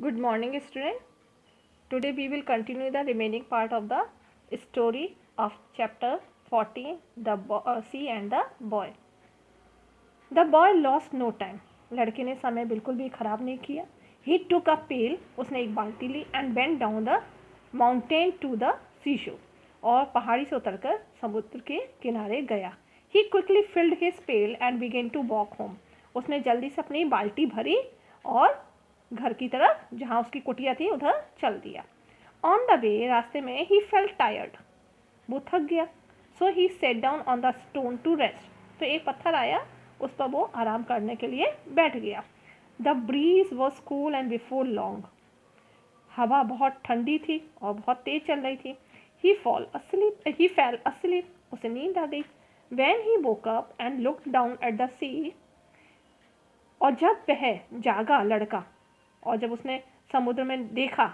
Good morning, student. Today we will continue the remaining part of the story of chapter 14, the sea and the boy. The boy lost no time. लड़के ने समय बिल्कुल भी खराब नहीं किया. He took a pail, उसने एक बाल्टी ली and went down the mountain to the seashore. और पहाड़ी से उतरकर समुद्र के किनारे गया. He quickly filled his pail and began to walk home. उसने जल्दी से अपनी बाल्टी भरी और घर की तरफ जहाँ उसकी कुटिया थी उधर चल दिया. ऑन द वे, रास्ते में ही फेल्ट टायर्ड, वो थक गया. So he sat down on the stone to rest, तो एक पत्थर आया, उस पर वो आराम करने के लिए बैठ गया. The breeze was cool and before long, हवा बहुत ठंडी थी और बहुत तेज चल रही थी. ही फेल अस्लीप, उसे नींद आ गई. When he woke up and looked down at the sea, और जब वह जागा लड़का और जब उसने समुद्र में देखा,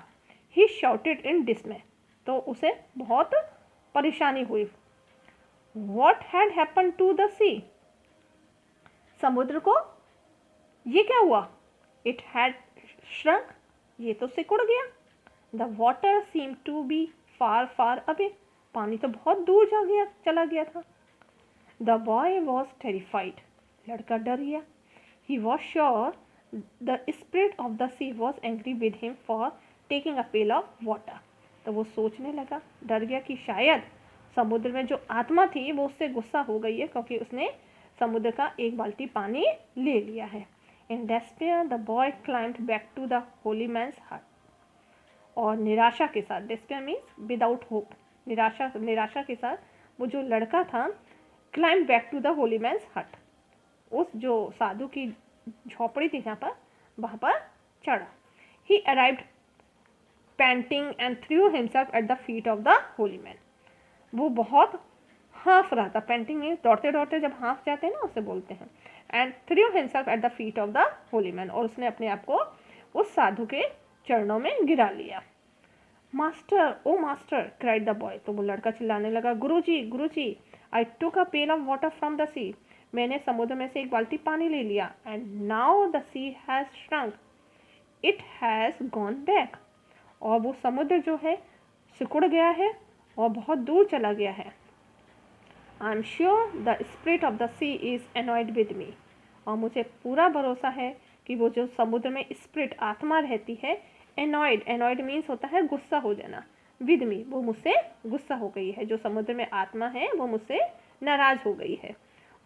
ही शाउटेड इन डिसमे, तो उसे बहुत परेशानी हुई. What had happen to the sea, समुद्र को ये क्या हुआ? इट हैड श्रंक, ये तो सिकुड़ गया. The water seem to be far far away, पानी तो बहुत दूर चला गया था. द बॉय वॉज टेरिफाइड, लड़का डर गया. He was sure the spirit of the sea was angry with him for taking a pail of water. तो वो सोचने लगा, डर गया कि शायद समुद्र में जो आत्मा थी वो उससे गुस्सा हो गई है क्योंकि उसने समुद्र का एक बाल्टी पानी ले लिया है. In despair, the boy climbed back to the holy man's hut. और निराशा के साथ, despair means without hope, निराशा के साथ वो जो लड़का था climbed back to the holy man's hut, उस जो साधु की झोपड़ी थी वहाँ पर चढ़ा. He arrived panting and threw himself at the feet of the holy man. वो बहुत हाँफ रहा था. पेंटिंग मीन्स दौड़ते दौड़ते जब हाँफ जाते हैं ना, उसे बोलते हैं. And through himself at the feet of the holy man, और उसने अपने आप को उस साधु के चरणों में गिरा लिया. Master, O master, cried the boy, तो वो लड़का चिल्लाने लगा, गुरुजी, I took a pail of water from the sea, मैंने समुद्र में से एक बाल्टी पानी ले लिया. And now the sea has shrunk, it has gone back, और वो समुद्र जो है सिकुड़ गया है और बहुत दूर चला गया है. I am sure the spirit of the sea is annoyed with me, और मुझे पूरा भरोसा है कि वो जो समुद्र में स्पिरिट आत्मा रहती है, एनॉयड मीन्स होता है गुस्सा हो जाना. विद मी, वो मुझसे गुस्सा हो गई है. जो समुद्र में आत्मा है वो मुझसे नाराज हो गई है.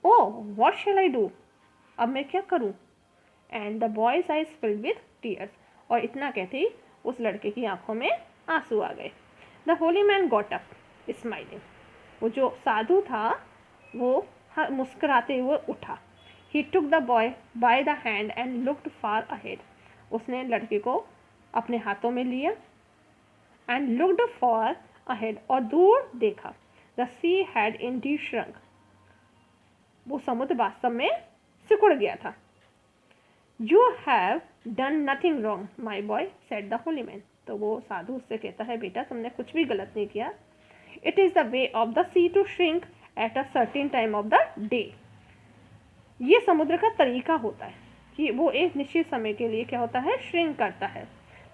ओह, व्हाट शैल आई डू, अब मैं क्या करूं? And the boy's eyes filled with tears, और इतना कहते ही उस लड़के की आंखों में आंसू आ गए. The holy man got up smiling, वो जो साधु था वो मुस्कुराते हुए उठा. He took the boy by the hand and looked far ahead, उसने लड़के को अपने हाथों में लिया. एंड लुक्ड फार अहेड, और दूर देखा. The she had Indeed shrunk, वो समुद्र वास्तव में सिकुड़ गया था. You have done nothing wrong my boy, said the holy man, तो वो साधु उससे कहता है, बेटा तुमने कुछ भी गलत नहीं किया. It is the way of the sea to shrink at a certain time of the day, ये समुद्र का तरीका होता है कि वो एक निश्चित समय के लिए क्या होता है, श्रिंक करता है.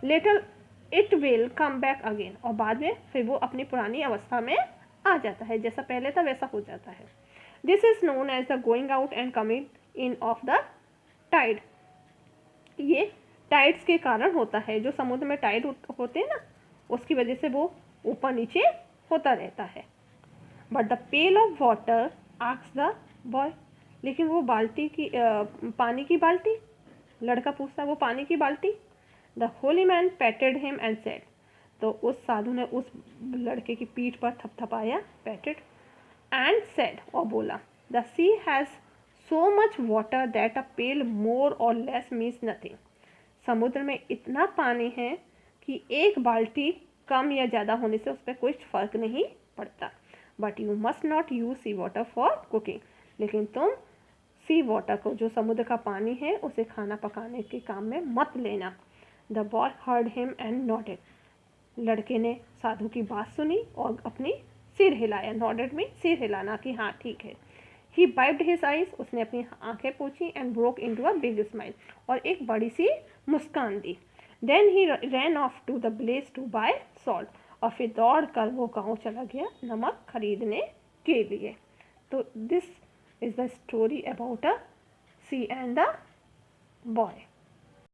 Later it will come back again, और बाद में फिर वो अपनी पुरानी अवस्था में आ जाता है, जैसा पहले था वैसा हो जाता है. This is known as the going out and coming in of the tide, ये टाइड्स के कारण होता है. जो समुद्र में टाइड होते हैं ना, उसकी वजह से वो ऊपर नीचे होता रहता है. But the pale of water asks the boy, लेकिन वो बाल्टी की पानी की बाल्टी, लड़का पूछता है वो पानी की बाल्टी. The holy man पैटेड him and said, तो उस साधु ने उस लड़के की पीठ पर थपथपाया, पैटेड, एंड सेड, और बोला, the sea has so much water that a pail more or less means nothing, समुद्र में इतना पानी है कि एक बाल्टी कम या ज़्यादा होने से उस पर कोई फ़र्क नहीं पड़ता. But you must not use sea water for cooking, लेकिन तुम सी वाटर को, जो समुद्र का पानी है, उसे खाना पकाने के काम में मत लेना. The boy heard him and noted, लड़के ने साधु की बात सुनी और अपनी सिर हिलाया. नॉडेड में सिर हिलाना कि हाँ ठीक है. ही वाइप्ड हिज आइज, उसने अपनी आंखें पोंछी. And broke into a big smile, और एक बड़ी सी मुस्कान दी. Then he ran off to the village to buy salt, और फिर दौड़ कर वो गाँव चला गया नमक खरीदने के लिए। तो this is the story about a sea and the boy.